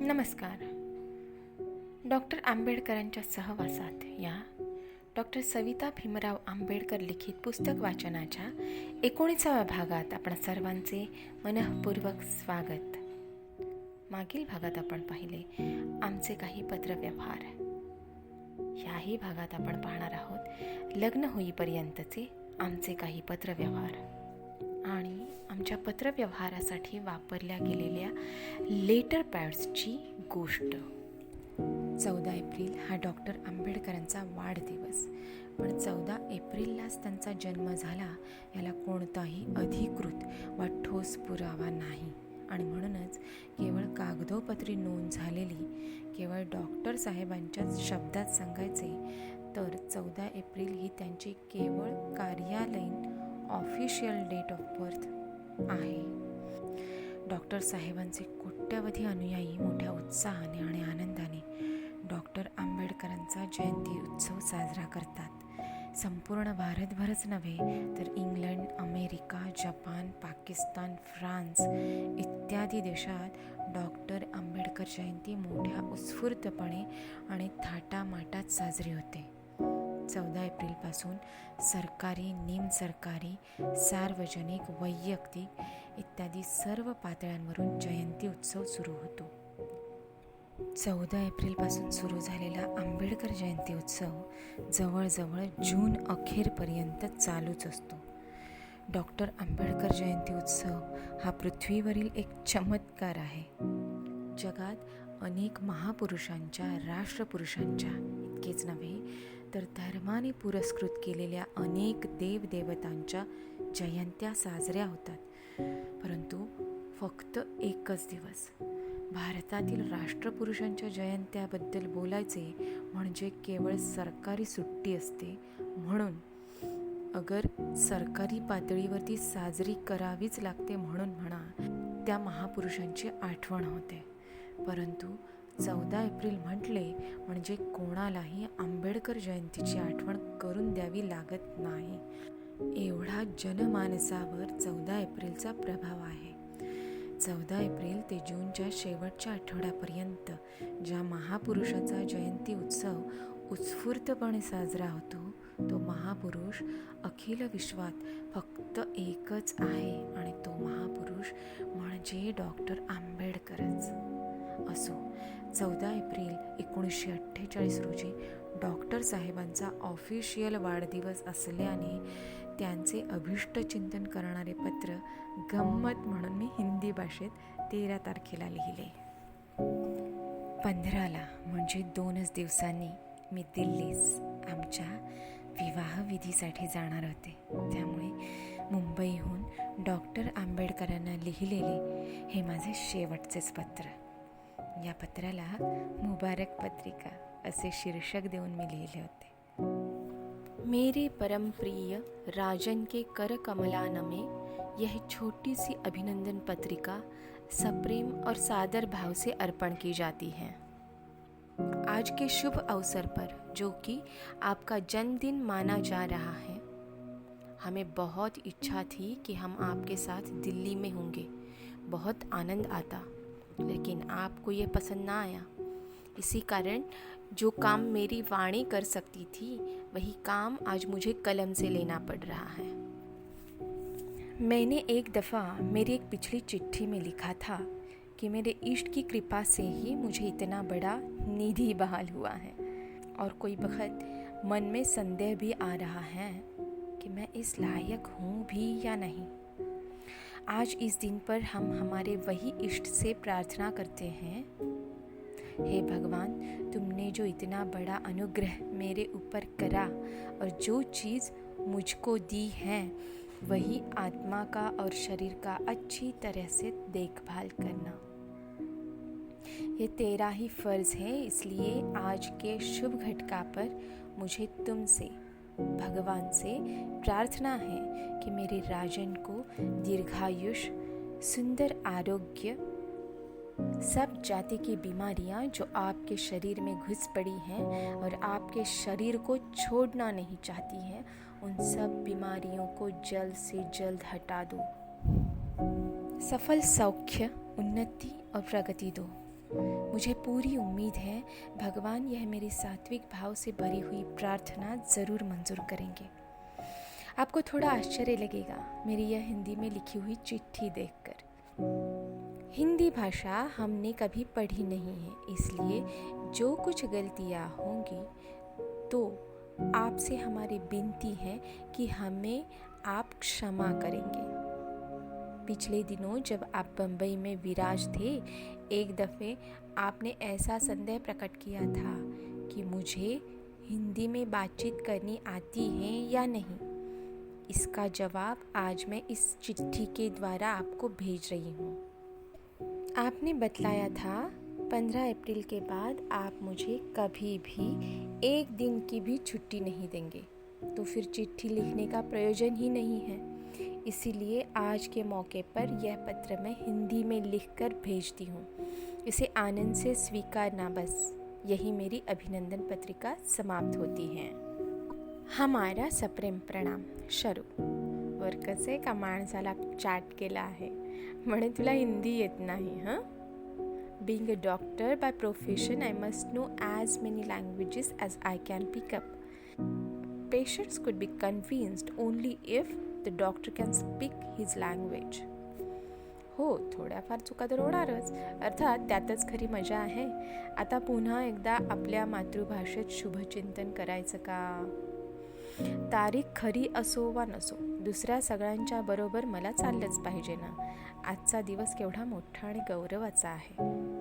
नमस्कार. डॉक्टर आंबेडकरांच्या सहवासात या डॉक्टर सविता भीमराव आंबेडकर लिखित पुस्तक वाचनाच्या 19व्या भागात आपण सर्वांचे मनःपूर्वक स्वागत. मागील भागात आपण पाहिले आमचे काही पत्रव्यवहार. याही भागात आपण पाहणार आहोत लग्न होईपर्यंतचे आमचे काही पत्रव्यवहार आणि आमच्या पत्रव्यवहारासाठी वापरल्या गेलेल्या लेटर पॅड्सची गोष्ट. 14 एप्रिल हा डॉक्टर आंबेडकरांचा वाढदिवस, पण 14 एप्रिललाच त्यांचा जन्म झाला याला कोणताही अधिकृत वा ठोस पुरावा नाही आणि म्हणूनच केवळ कागदोपत्री नोंद झालेली, केवळ डॉक्टर साहेबांच्याच शब्दात सांगायचे तर 14 एप्रिल ही त्यांची केवळ कार्यालयीन ऑफिशियल डेट ऑफ बर्थ आहे. डॉक्टर साहेबांचे कोट्यावधी अनुयायी मोठ्या उत्साहाने आणि आनंदाने डॉक्टर आंबेडकरांचा जयंती उत्सव साजरा करतात. संपूर्ण भारतभरच नव्हे तर England, America, Japan, Pakistan, France इत्यादी देशात डॉक्टर आंबेडकर जयंती मोठ्या उत्स्फूर्तपणे आणि थाटामाटात साजरी होते. 14 एप्रिलपासून सरकारी, निमसरकारी, सार्वजनिक, वैयक्तिक इत्यादी सर्व पातळ्यांवरून जयंती उत्सव सुरू होतो. 14 एप्रिलपासून सुरू झालेला आंबेडकर जयंती उत्सव जवळजवळ जून अखेरपर्यंत चालूच असतो. डॉक्टर आंबेडकर जयंती उत्सव हा पृथ्वीवरील एक चमत्कार आहे. जगात अनेक महापुरुषांच्या, राष्ट्रपुरुषांच्या इतकेच नव्हे तर धर्माने पुरस्कृत केलेल्या अनेक देवदेवतांच्या जयंत्या साजऱ्या होतात. परंतु फक्त एकच दिवस भारतातील राष्ट्रपुरुषांच्या जयंत्याबद्दल बोलायचे म्हणजे केवळ सरकारी सुट्टी असते. म्हणून अगर सरकारी पातळीवरती साजरी करावीच लागते म्हणून म्हणा, त्या महापुरुषांची आठवण होते. परंतु 14 एप्रिल म्हटले म्हणजे कोणालाही आंबेडकर जयंतीची आठवण करून द्यावी लागत नाही. एवढा जनमानसावर 14 एप्रिलचा प्रभाव आहे. 14 एप्रिल ते जूनच्या शेवटच्या आठवड्यापर्यंत ज्या महापुरुषाचा जयंती उत्सव उत्स्फूर्तपणे साजरा होतो, तो महापुरुष अखिल विश्वात फक्त एकच आहे आणि तो महापुरुष म्हणजे डॉक्टर आंबेडकरच. असो, 14 एप्रिल 1948 रोजी डॉक्टर साहेबांचा ऑफिशियल वाढदिवस असल्याने त्यांचे अभिष्ट चिंतन करणारे पत्र गंमत म्हणून मी हिंदी भाषेत 13 तारखेला लिहिले. 15ला म्हणजे 2च दिवसांनी मी दिल्लीस आमच्या विवाहविधीसाठी जाणार होते. त्यामुळे मुंबईहून डॉक्टर आंबेडकरांना लिहिलेले हे माझे शेवटचेच पत्र. या पत्राला मुबारक पत्रिका असे शीर्षक देऊन मी लिहिले होते. मेरे परम प्रिय राजन के कर कमलान में यह छोटी सी अभिनंदन पत्रिका सप्रेम और सादर भाव से अर्पण की जाती है. आज के शुभ अवसर पर, जो कि आपका जन्मदिन माना जा रहा है, हमें बहुत इच्छा थी कि हम आपके साथ दिल्ली में होंगे. बहुत आनंद आता, लेकिन आपको ये पसंद ना आया. इसी कारण जो काम मेरी वाणी कर सकती थी वही काम आज मुझे कलम से लेना पड़ रहा है. मैंने एक दफ़ा मेरी एक पिछली चिट्ठी में लिखा था कि मेरे इष्ट की कृपा से ही मुझे इतना बड़ा निधि बहाल हुआ है और कोई वक्त मन में संदेह भी आ रहा है कि मैं इस लायक हूँ भी या नहीं. आज इस दिन पर हम हमारे वही इष्ट से प्रार्थना करते हैं, हे भगवान, तुमने जो इतना बड़ा अनुग्रह मेरे ऊपर करा और जो चीज़ मुझको दी है वही आत्मा का और शरीर का अच्छी तरह से देखभाल करना. ये तेरा ही फर्ज है. इसलिए आज के शुभ घटका पर मुझे तुमसे, भगवान से प्रार्थना है कि मेरे राजन को दीर्घायुष, सुंदर आरोग्य, सब जाति की बीमारियां जो आपके शरीर में घुस पड़ी हैं और आपके शरीर को छोड़ना नहीं चाहती हैं, उन सब बीमारियों को जल्द से जल्द हटा दो. सफल सौख्य, उन्नति और प्रगति दो. मुझे पूरी उम्मीद है भगवान यह मेरी सात्विक भाव से भरी हुई प्रार्थना ज़रूर मंजूर करेंगे। आपको थोड़ा आश्चर्य लगेगा मेरी यह हिंदी में लिखी हुई चिट्ठी देखकर। हिंदी भाषा हमने कभी पढ़ी नहीं है, इसलिए जो कुछ गलतियाँ होंगी तो आपसे हमारी विनती है कि हमें आप क्षमा करेंगे। पिछले दिनों जब आप बम्बई में विराज थे, एक दफ़े आपने ऐसा संदेह प्रकट किया था कि मुझे हिंदी में बातचीत करनी आती है या नहीं। इसका जवाब आज मैं इस चिट्ठी के द्वारा आपको भेज रही हूँ। आपने बतलाया था 15 अप्रैल के बाद आप मुझे कभी भी एक दिन की भी छुट्टी नहीं देंगे, तो फिर चिट्ठी लिखने का प्रयोजन ही नहीं है। इसीलिए आज के मौके पर यह पत्र मैं हिंदी में लिखकर भेजती हूँ। इसे आनंद से स्वीकारना, बस यही मेरी अभिनंदन पत्रिका समाप्त होती है। हमारा सप्रेम प्रणाम शरू। वर कसे का माणसाला चाट केला आहे म्हणे तुला हिंदी येत नाही हं? Being a doctor by profession, I must know as many languages as I can pick up. Patients could be convinced only if the doctor can speak his language. हो, थोड्याफार चुका तर होणारच, अर्थात त्यातच खरी मजा आहे. आता पुन्हा एकदा आपल्या मातृभाषेत शुभचिंतन करायचं का? तारीख खरी असो वा नसो, दुसऱ्या सगळ्यांच्या बरोबर मला चाललंच पाहिजे ना. आजचा दिवस केवढा मोठा आणि गौरवाचा आहे.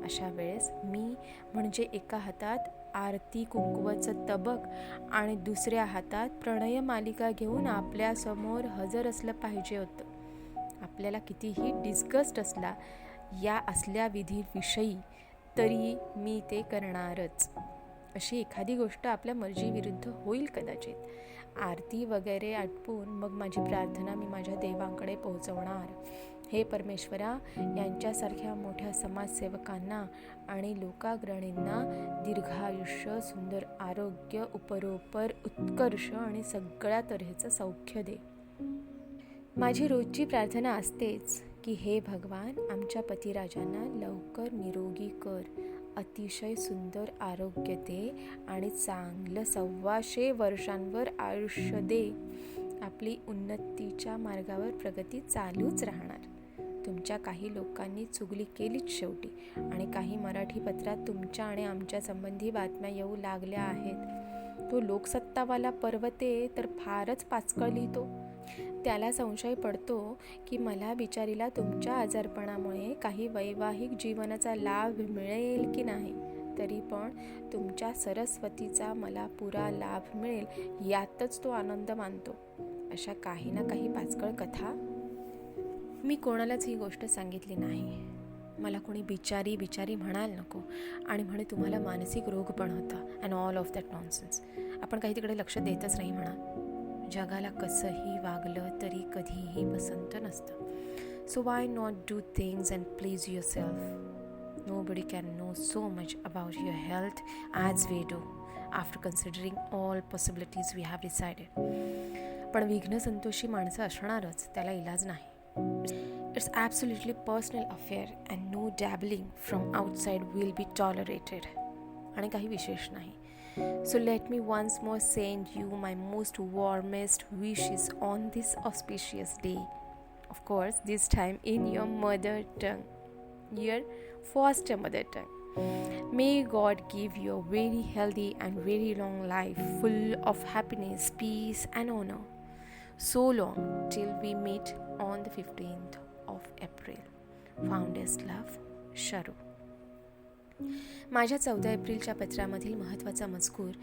अशा वेळेस मी म्हणजे एका हातात आरती कुंकवाचं तबक आणि दुसऱ्या हातात प्रणय मालिका घेऊन आपल्यासमोर हजर असलं पाहिजे होतं. आपल्याला कितीही डिस्गस्ट असला या असल्या विधीविषयी तरी मी ते करणारच. अशी एखादी गोष्ट आपल्या मर्जीविरुद्ध होईल कदाचित. आरती वगैरे आटपून मग माझी प्रार्थना मी माझ्या देवांकडे पोहोचवणार. हे परमेश्वरा, यांच्यासारख्या मोठ्या समाजसेवकांना आणि लोकाग्रणींना दीर्घायुष्य, सुंदर आरोग्य, उपरोपर उत्कर्ष आणि सगळ्या तऱ्हेचं सौख्य दे. माझी रोजची प्रार्थना असतेच की हे भगवान, आमच्या पतिराजांना लवकर निरोगी कर, अतिशय सुंदर आरोग्य दे आणि चांगलं 125 वर्षांवर आयुष्य दे. आपली उन्नतीच्या मार्गावर प्रगती चालूच राहणार. तुमच्या काही लोकांनी चुगली केलीच शेवटी, आणि काही मराठी पत्रात तुमच्या आणि आमच्या संबंधी बातम्या येऊ लागल्या आहेत. तो लोकसत्तावाला पर्वते तर फारच पाचकळ लिहितो. त्याला संशय पडतो की मला बिचारीला तुमच्या आजारपणामुळे काही वैवाहिक जीवनाचा लाभ मिळेल की नाही. तरी पण तुमच्या सरस्वतीचा मला पुरा लाभ मिळेल यातच तो आनंद मानतो. अशा काही ना काही पाचकळ कथा. मी कोणालाच ही गोष्ट सांगितली नाही. मला कोणी बिचारी बिचारी म्हणायला नको आणि म्हणे तुम्हाला मानसिक रोग पण होता and all of that nonsense. आपण काही तिकडे लक्ष देतच नाही म्हणा. जगाला कसंही वागलं तरी कधीही पसंत नसतं. So why not do things and please your self. Nobody can know so much about your health as we do after considering all possibilities we have decided. पण विघ्न संतोषी माणसं असणारच, त्याला इलाज नाही. It's absolutely personal affair and no dabbling from outside will be tolerated. आणि काही विशेष नाही. So let me once more send you my most warmest wishes on this auspicious day. Of course, this time in your mother tongue, your foster mother tongue. May God give you a very healthy and very long life full of happiness, peace and honor. So long till we meet on the 15th of April. Fondest love, Sharu. माझ्या 14 एप्रिलच्या पत्रामधील महत्त्वाचा मजकूर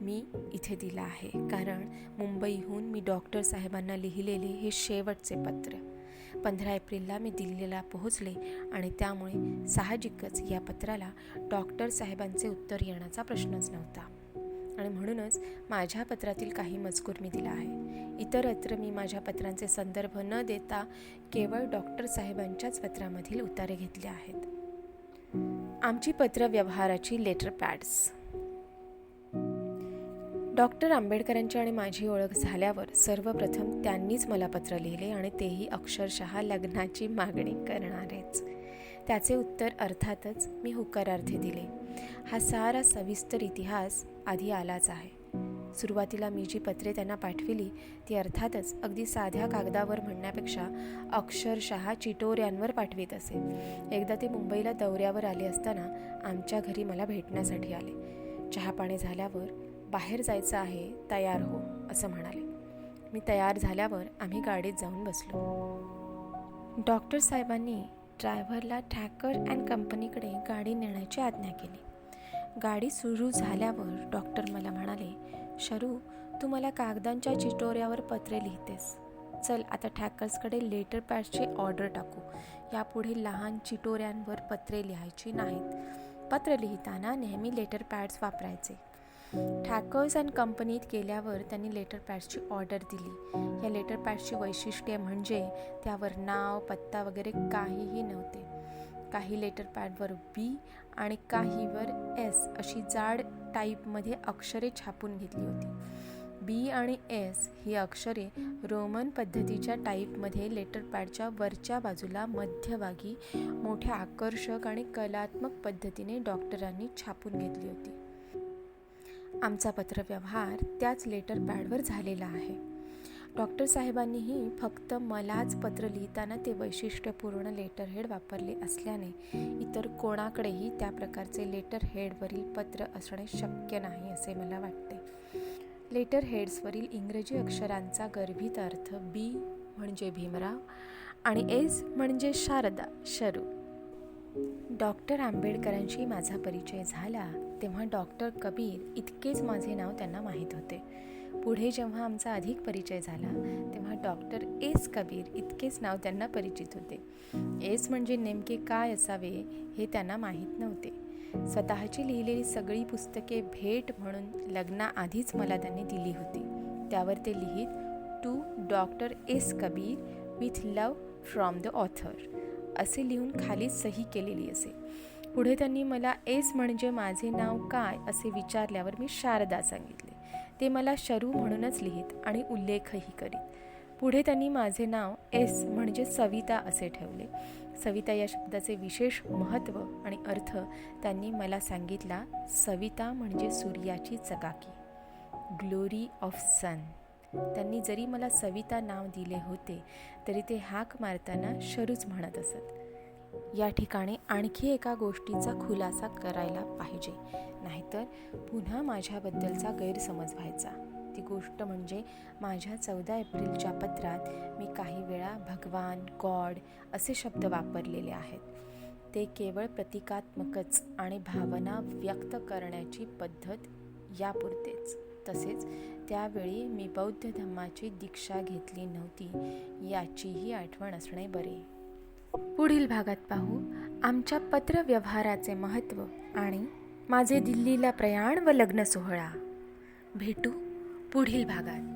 मी इथे दिला आहे, कारण मुंबईहून मी doctor साहेबांना लिहिलेले हे शेवटचे पत्र 15 एप्रिलला मी दिल्लीला पोहोचले आणि त्यामुळे साहजिकच या पत्राला डॉक्टर साहेबांचे उत्तर येण्याचा प्रश्नच नव्हता. आणि म्हणूनच माझ्या पत्रातील काही मजकूर मी दिला आहे. इतरत्र मी माझ्या पत्रांचे संदर्भ न देता केवळ डॉक्टर साहेबांच्याच पत्रामधील उतारे घेतले आहेत. आमची पत्र व्यवहाराची लेटर पॅड्स. डॉक्टर आंबेडकरांची आणि माझी ओळख झाल्यावर सर्वप्रथम त्यांनीच मला पत्र लिहिले आणि तेही अक्षरशः लग्नाची मागणी करणारेच. त्याचे उत्तर अर्थातच मी होकारार्थी दिले. हा सारा सविस्तर इतिहास आधी आलाच आहे. सुरुवातीला मी जी पत्रे त्यांना पाठविली ती अर्थातच अगदी साध्या कागदावर म्हणण्यापेक्षा अक्षरशः चिटोऱ्यांवर पाठवीत असे. एकदा ते मुंबईला दौऱ्यावर आले असताना आमच्या घरी मला भेटण्यासाठी आले. चहापाणी झाल्यावर बाहेर जायचं आहे, तयार हो असं म्हणाले. मी तयार झाल्यावर आम्ही गाडीत जाऊन बसलो. डॉक्टर साहेबांनी ड्रायव्हरला ठॅकर अँड कंपनीकडे गाडी नेण्याची आज्ञा केली. गाडी सुरू झाल्यावर डॉक्टर मला म्हणाले, शरू, तू मला कागदांच्या चिटोऱ्यावर पत्रे लिहितेस. चल आता ठॅकर्सकडे लेटर पॅड्सची ऑर्डर टाकू. यापुढे लहान चिटोऱ्यांवर पत्रे लिहायची नाहीत. पत्र लिहिताना नेहमी लेटर पॅड्स वापरायचे. ठॅकर्स अँड कंपनीत गेल्यावर त्यांनी लेटर पॅड्सची ऑर्डर दिली. या लेटर पॅड्सची वैशिष्ट्ये म्हणजे त्यावर नाव, पत्ता वगैरे काहीही नव्हते. काही लेटर पॅडवर बी आणि काहीवर एस अशी जाड टाईपमध्ये अक्षरे छापून घेतली होती. बी आणि एस ही अक्षरे रोमन पद्धतीच्या टाईपमध्ये लेटर पॅडच्या वरच्या बाजूला मध्यभागी मोठ्या आकर्षक आणि कलात्मक पद्धतीने डॉक्टरांनी छापून घेतली होती. आमचा पत्रव्यवहार त्याच लेटर पॅडवर झालेला आहे. डॉक्टर साहेबांनीही फक्त मलाच पत्र लिहिताना ते वैशिष्ट्यपूर्ण लेटर हेड वापरले असल्याने इतर कोणाकडेही त्या प्रकारचे लेटर हेडवरील पत्र असणे शक्य नाही असे मला वाटते. लेटर हेड्सवरील इंग्रजी अक्षरांचा गर्भित अर्थ बी म्हणजे भीमराव आणि एस म्हणजे शारदा, शरू. डॉक्टर आंबेडकरांशी माझा परिचय झाला तेव्हा डॉक्टर कबीर इतकेच माझे नाव त्यांना माहीत होते. पुढे जेव्हा आमचा अधिक परिचय झाला तेव्हा डॉक्टर एस कबीर इतकेच नाव त्यांना परिचित होते. एस म्हणजे नेमके काय असावे हे त्यांना माहीत नव्हते. स्वतःची लिहिलेली सगळी पुस्तके भेट म्हणून लग्नाआधीच मला त्यांनी दिली होती. त्यावर ते लिहित, to doctor S Kabir with love from the author असे लिहून खाली सही केलेली असे. पुढे त्यांनी मला एस म्हणजे माझे नाव काय असे विचारल्यावर मी शारदा सांगितले. ते मला शरू म्हणूनच लिहित आणि उल्लेखही करीत. पुढे त्यांनी माझे नाव एस म्हणजे सविता असे ठेवले. सविता या शब्दाचे विशेष महत्त्व आणि अर्थ त्यांनी मला सांगितला. सविता म्हणजे सूर्याची चकाकी, ग्लोरी ऑफ सन. त्यांनी जरी मला सविता नाव दिले होते तरी ते हाक मारताना शरूच म्हणत असत. या ठिकाणी आणखी एका गोष्टीचा खुलासा करायला पाहिजे, नाहीतर पुन्हा माझ्याबद्दलचा गैरसमज व्हायचा. ती गोष्ट म्हणजे माझ्या 14 एप्रिलच्या पत्रात मी काही वेळा भगवान, गॉड असे शब्द वापरलेले आहेत. ते केवळ प्रतिकात्मकच आणि भावना व्यक्त करण्याची पद्धत यापुरतेच. तसेच त्यावेळी मी बौद्ध धम्माची दीक्षा घेतली नव्हती याचीही आठवण असणे बरे. पुढील भागात पाहू आमच्या पत्रव्यवहाराचे महत्त्व आणि माझे दिल्लीला प्रयाण व लग्न सोहळा. भेटू पुढील भागात.